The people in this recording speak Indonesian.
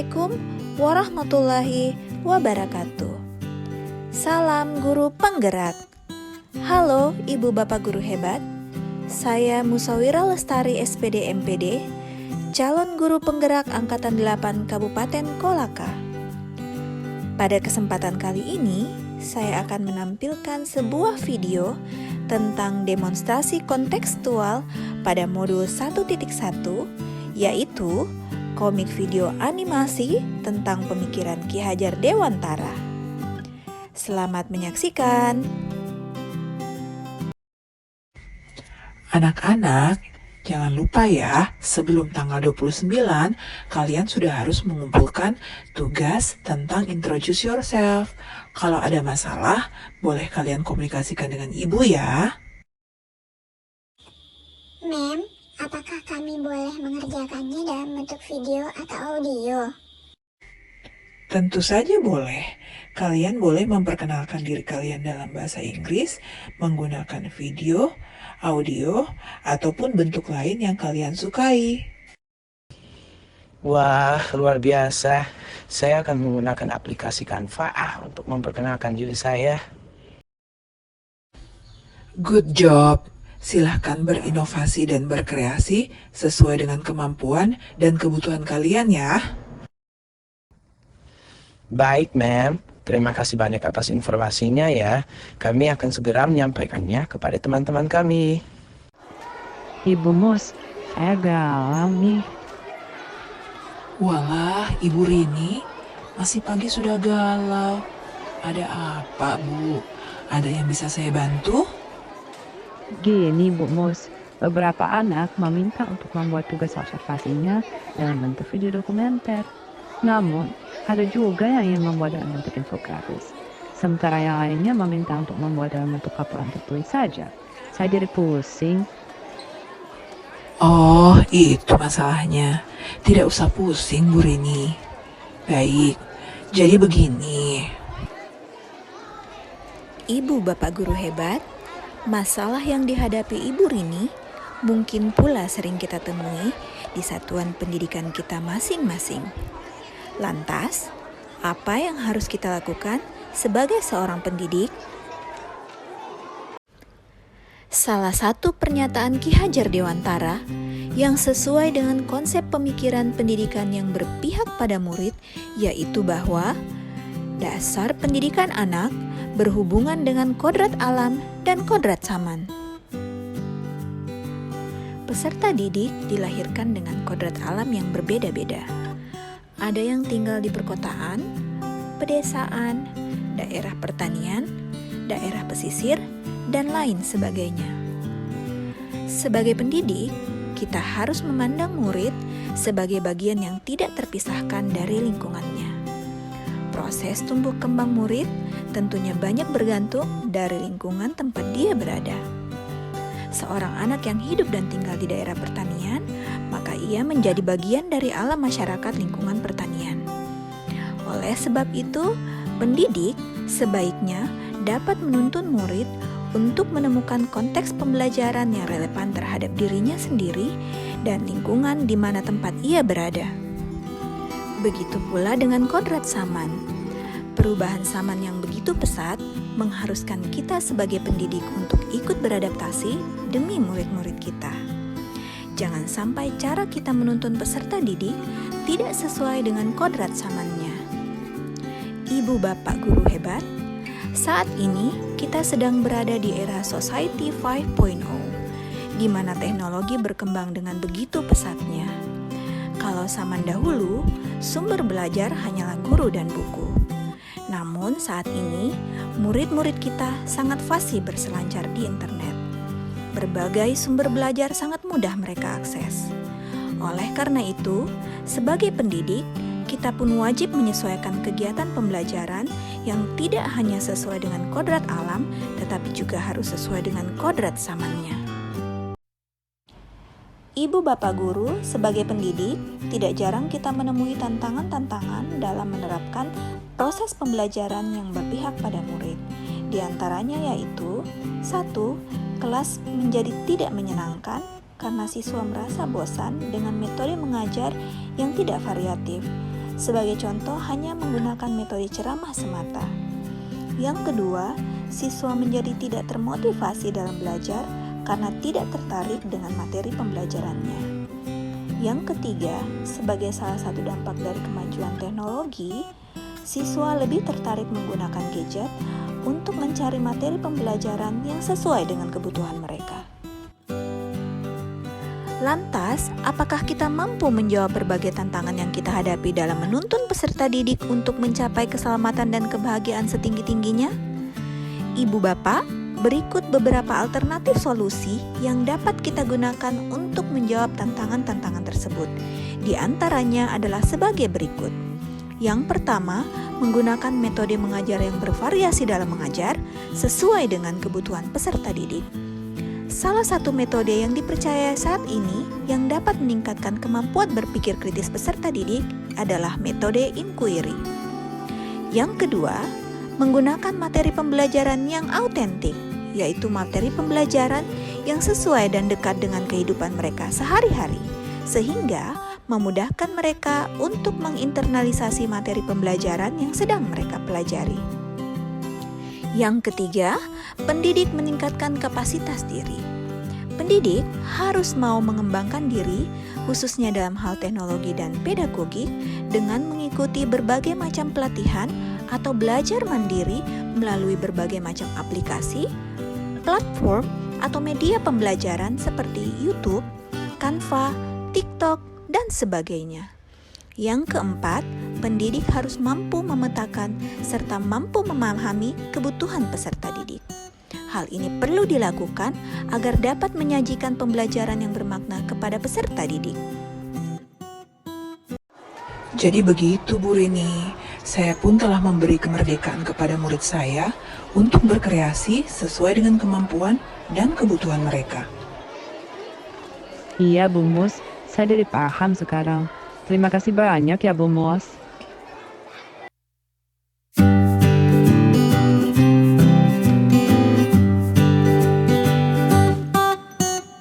Assalamualaikum warahmatullahi wabarakatuh. Salam guru penggerak. Halo Ibu Bapak guru hebat. Saya Musawira Lestari SPD MPD, calon guru penggerak angkatan 8 Kabupaten Kolaka. Pada kesempatan kali ini, saya akan menampilkan sebuah video tentang demonstrasi kontekstual pada modul 1.1, yaitu komik video animasi tentang pemikiran Ki Hajar Dewantara. Selamat menyaksikan. Anak-anak, jangan lupa ya, sebelum tanggal 29, kalian sudah harus mengumpulkan tugas tentang introduce yourself. Kalau ada masalah, boleh kalian komunikasikan dengan ibu ya. Mem, apakah kami boleh mengerjakannya dalam bentuk video atau audio? Tentu saja boleh. Kalian boleh memperkenalkan diri kalian dalam bahasa Inggris menggunakan video, audio, ataupun bentuk lain yang kalian sukai. Wah, luar biasa. Saya akan menggunakan aplikasi Canva untuk memperkenalkan diri saya. Good job. Silahkan berinovasi dan berkreasi sesuai dengan kemampuan dan kebutuhan kalian ya. Baik, Ma'am. Terima kasih banyak atas informasinya ya. Kami akan segera menyampaikannya kepada teman-teman kami. Ibu Mus, saya galau nih. Walah, Ibu Rini, masih pagi sudah galau. Ada apa, Bu? Ada yang bisa saya bantu? Gini Bu Mus, beberapa anak meminta untuk membuat tugas observasinya dalam bentuk video dokumenter. Namun, ada juga yang ingin membuat dalam bentuk infografis. Sementara yang lainnya meminta untuk membuat dalam bentuk laporan tertulis saja. Saya jadi pusing. Oh, itu masalahnya. Tidak usah pusing, Bu Rini. Baik, jadi begini. Ibu Bapak guru hebat, masalah yang dihadapi Ibu Rini mungkin pula sering kita temui di satuan pendidikan kita masing-masing. Lantas, apa yang harus kita lakukan sebagai seorang pendidik? Salah satu pernyataan Ki Hajar Dewantara yang sesuai dengan konsep pemikiran pendidikan yang berpihak pada murid, yaitu bahwa dasar pendidikan anak berhubungan dengan kodrat alam dan kodrat zaman. Peserta didik dilahirkan dengan kodrat alam yang berbeda-beda. Ada yang tinggal di perkotaan, pedesaan, daerah pertanian, daerah pesisir, dan lain sebagainya. Sebagai pendidik, kita harus memandang murid sebagai bagian yang tidak terpisahkan dari lingkungannya. Proses tumbuh kembang murid tentunya banyak bergantung dari lingkungan tempat dia berada. Seorang anak yang hidup dan tinggal di daerah pertanian, maka ia menjadi bagian dari alam masyarakat lingkungan pertanian. Oleh sebab itu, pendidik sebaiknya dapat menuntun murid untuk menemukan konteks pembelajaran yang relevan terhadap dirinya sendiri dan lingkungan di mana tempat ia berada. Begitu pula dengan kodrat zaman. Perubahan zaman yang begitu pesat mengharuskan kita sebagai pendidik untuk ikut beradaptasi demi murid-murid kita. Jangan sampai cara kita menuntun peserta didik tidak sesuai dengan kodrat zamannya. Ibu Bapak guru hebat, saat ini kita sedang berada di era Society 5.0, di mana teknologi berkembang dengan begitu pesatnya. Kalau zaman dahulu, sumber belajar hanyalah guru dan buku. Namun saat ini, murid-murid kita sangat fasih berselancar di internet. Berbagai sumber belajar sangat mudah mereka akses. Oleh karena itu, sebagai pendidik, kita pun wajib menyesuaikan kegiatan pembelajaran yang tidak hanya sesuai dengan kodrat alam, tetapi juga harus sesuai dengan kodrat zamannya. Ibu Bapak guru, sebagai pendidik, tidak jarang kita menemui tantangan-tantangan dalam menerapkan proses pembelajaran yang berpihak pada murid. Di antaranya yaitu 1. Kelas menjadi tidak menyenangkan karena siswa merasa bosan dengan metode mengajar yang tidak variatif. Sebagai contoh, hanya menggunakan metode ceramah semata. Yang kedua, siswa menjadi tidak termotivasi dalam belajar karena tidak tertarik dengan materi pembelajarannya. Yang ketiga, sebagai salah satu dampak dari kemajuan teknologi, siswa lebih tertarik menggunakan gadget untuk mencari materi pembelajaran yang sesuai dengan kebutuhan mereka. Lantas, apakah kita mampu menjawab berbagai tantangan yang kita hadapi dalam menuntun peserta didik untuk mencapai keselamatan dan kebahagiaan setinggi-tingginya? Ibu bapak, berikut beberapa alternatif solusi yang dapat kita gunakan untuk menjawab tantangan-tantangan tersebut. Di antaranya adalah sebagai berikut. Yang pertama, menggunakan metode mengajar yang bervariasi dalam mengajar sesuai dengan kebutuhan peserta didik. Salah satu metode yang dipercaya saat ini yang dapat meningkatkan kemampuan berpikir kritis peserta didik adalah metode inquiry. Yang kedua, menggunakan materi pembelajaran yang autentik, yaitu materi pembelajaran yang sesuai dan dekat dengan kehidupan mereka sehari-hari, sehingga memudahkan mereka untuk menginternalisasi materi pembelajaran yang sedang mereka pelajari. Yang ketiga, pendidik meningkatkan kapasitas diri. Pendidik harus mau mengembangkan diri, khususnya dalam hal teknologi dan pedagogik, dengan mengikuti berbagai macam pelatihan atau belajar mandiri melalui berbagai macam aplikasi, platform, atau media pembelajaran seperti YouTube, Canva, TikTok, dan sebagainya. Yang keempat, pendidik harus mampu memetakan serta mampu memahami kebutuhan peserta didik. Hal ini perlu dilakukan agar dapat menyajikan pembelajaran yang bermakna kepada peserta didik. Jadi begitu Bu Rini, saya pun telah memberi kemerdekaan kepada murid saya untuk berkreasi sesuai dengan kemampuan dan kebutuhan mereka. Iya Bu Mus, saya jadi paham sekarang. Terima kasih banyak ya Bu Mus.